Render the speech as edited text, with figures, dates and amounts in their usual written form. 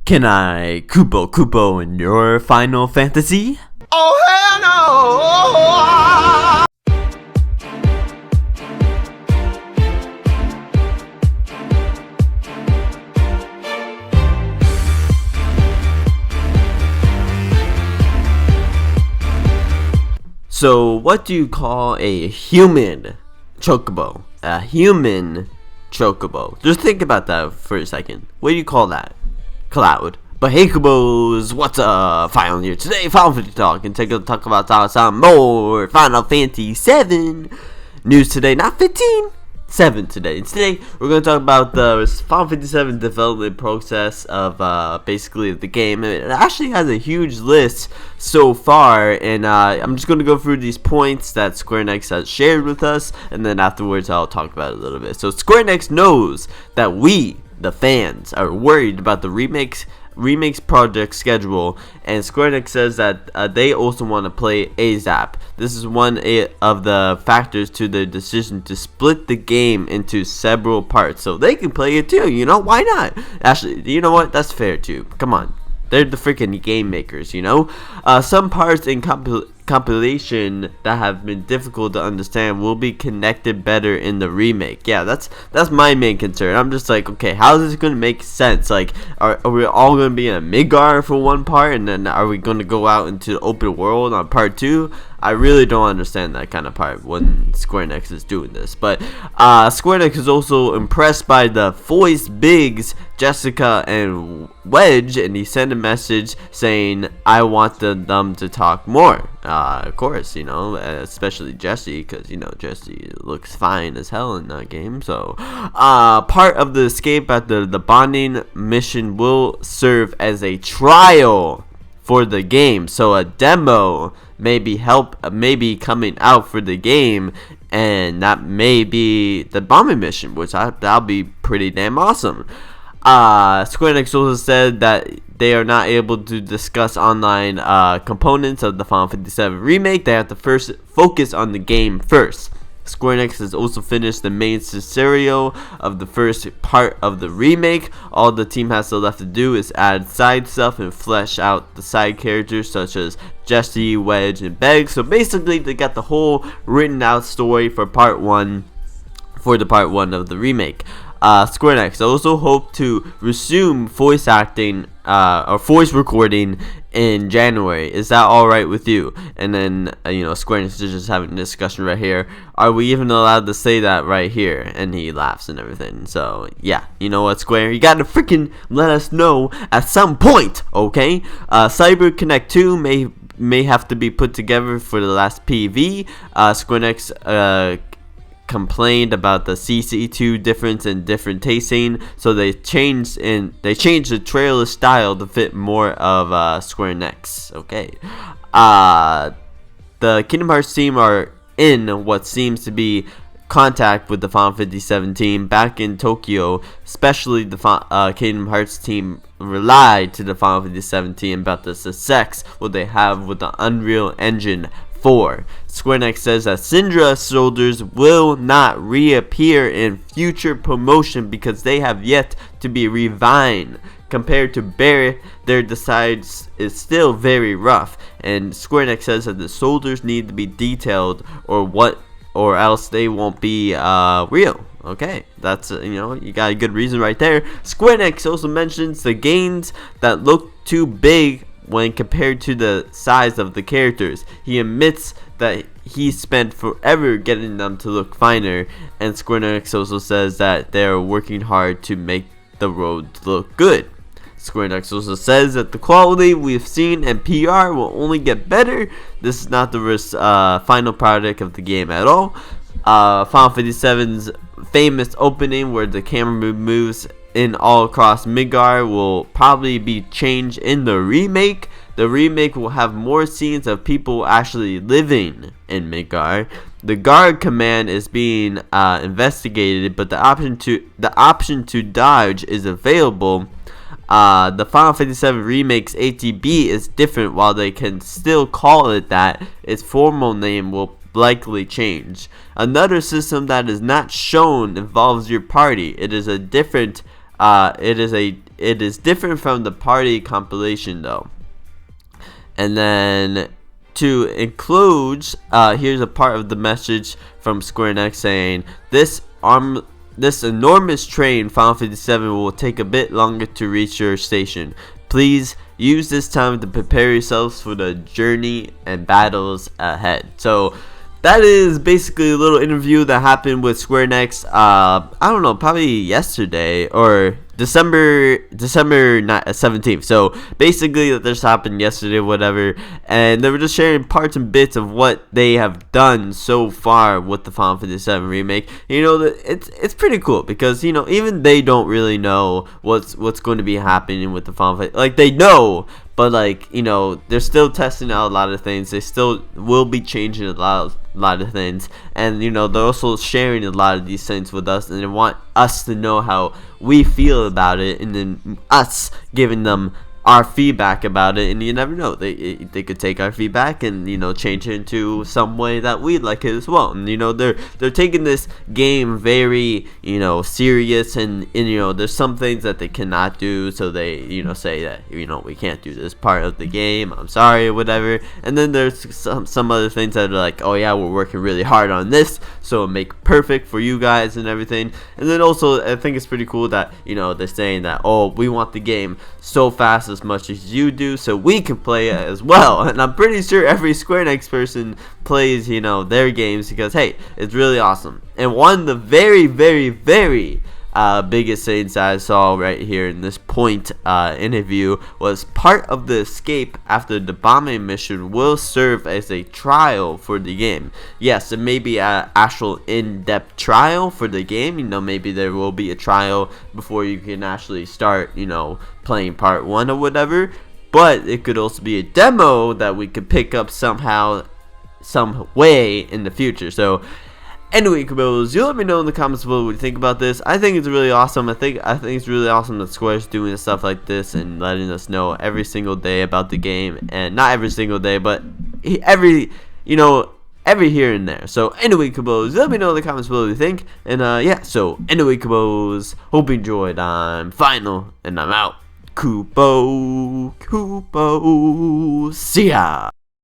Can I Kupo in your Final Fantasy? Oh hell no! So what do you call a human chocobo? A human chocobo. Just think about that for a second. What do you call that? Cloud. But hey Kupos, what's up? Finally here today, Final Fantasy Talk, and take a talk about some more Final Fantasy 7 news today, not 15, 7 today. And today we're going to talk about the Final Fantasy 7 development process of basically the game. It actually has a huge list so far, and I'm just going to go through these points that Square Enix has shared with us, and then afterwards I'll talk about it a little bit. So Square Enix knows that we, the fans, are worried about the remakes project schedule, and Square Enix says that they also want to play ASAP. This is one of the factors to their decision to split the game into several parts, so they can play it too. You know, why not? Actually, you know what? That's fair too. Come on, they're the freaking game makers. You know, some parts in compilation that have been difficult to understand will be connected better in the remake. Yeah, that's my main concern. I'm just like, okay, how is this going to make sense? Like, are we all going to be in a Midgar for one part, and then are we going to go out into the open world on part 2? I really don't understand that kind of part when Square Enix is doing this. But Square Enix is also impressed by the voice bigs, Jessica and Wedge, and he sent a message saying, I want them to talk more. Of course, you know, especially Jessie, because, you know, Jessie looks fine as hell in that game. So, part of the escape at the bonding mission will serve as a trial for the game. So, a demo may be coming out for the game, and that may be the bombing mission, which that'll be pretty damn awesome. Square Enix also said that they are not able to discuss online components of the Final Fantasy 7 remake. They have to first focus on the game first. Square Enix has also finished the main scenario of the first part of the remake. All the team has left to do is add side stuff and flesh out the side characters such as Jessie, Wedge, and Beg. So basically, they got the whole written out story for part 1 of the remake. Square Enix also hope to resume voice acting or voice recording in January. Is that alright with you? And then you know, Square Enix is just having a discussion right here. Are we even allowed to say that right here? And he laughs and everything. So yeah, you know what, Square, you gotta freaking let us know at some point, okay? Cyber Connect 2 may have to be put together for the last PV. Square Enix complained about the CC2 difference in different tasting, so they changed the trailer style to fit more of Square Enix. Okay, the Kingdom Hearts team are in what seems to be contact with the Final Fantasy 7 team back in Tokyo. Especially the Kingdom Hearts team relied to the Final Fantasy 7 team about the success what they have with the Unreal Engine 4. Square Enix says that Syndra soldiers will not reappear in future promotion because they have yet to be revived. Compared to Barret, their decides is still very rough, and Square Enix says that the soldiers need to be detailed or else they won't be real. Okay, that's you know, you got a good reason right there. Square Enix also mentions the gains that look too big when compared to the size of the characters. He admits that he spent forever getting them to look finer, and Square Enix also says that they are working hard to make the roads look good. Square Enix also says that the quality we've seen in PR will only get better. This is not the final product of the game at all. Final Fantasy 7's famous opening where the camera moves in all across Midgar will probably be changed in the remake. The remake will have more scenes of people actually living in Midgar. The guard command is being investigated, but the option to dodge is available. The Final Fantasy VII Remake's ATB is different. While they can still call it that, its formal name will likely change. Another system that is not shown involves your party. It is a it is different from the party compilation though. And then to include, here's a part of the message from Square Enix saying, this enormous train, Final Fantasy VII, will take a bit longer to reach your station. Please use this time to prepare yourselves for the journey and battles ahead. So that is basically a little interview that happened with Square Enix, I don't know, probably yesterday or December 17th. So basically that just happened yesterday, whatever, and they were just sharing parts and bits of what they have done so far with the Final Fantasy VII remake. You know, it's pretty cool because, you know, even they don't really know what's going to be happening with the Final Fantasy. Like, they know, but like, you know, they're still testing out a lot of things. They still will be changing a lot of things, and you know, they're also sharing a lot of these things with us, and they want us to know how we feel about it, and then us giving them our feedback about it. And you never know, they could take our feedback and, you know, change it into some way that we'd like it as well. And you know, they're taking this game very, you know, serious, and you know, there's some things that they cannot do, so they, you know, say that, you know, we can't do this part of the game, I'm sorry, or whatever. And then there's some other things that are like, oh yeah, we're working really hard on this, so it'll make perfect for you guys and everything. And then also, I think it's pretty cool that, you know, they're saying that, oh, we want the game so fast as much as you do, so we can play it as well. And I'm pretty sure every Square Enix person plays, you know, their games because, hey, it's really awesome. And one of the very, very, very biggest things I saw right here in this point interview was part of the escape after the bombing mission will serve as a trial for the game. Yes, it may be an actual in-depth trial for the game. You know, maybe there will be a trial before you can actually start, you know, playing part 1 or whatever. But it could also be a demo that we could pick up somehow, some way in the future. So anyway, Kupos, you let me know in the comments below what you think about this. I think it's really awesome. I think it's really awesome that Square's doing stuff like this and letting us know every single day about the game, and not every single day, but every, you know, every here and there. So anyway, Kupos, let me know in the comments below what you think. And yeah, so anyway, Kupos, hope you enjoyed. I'm Final, and I'm out. Kupo, see ya.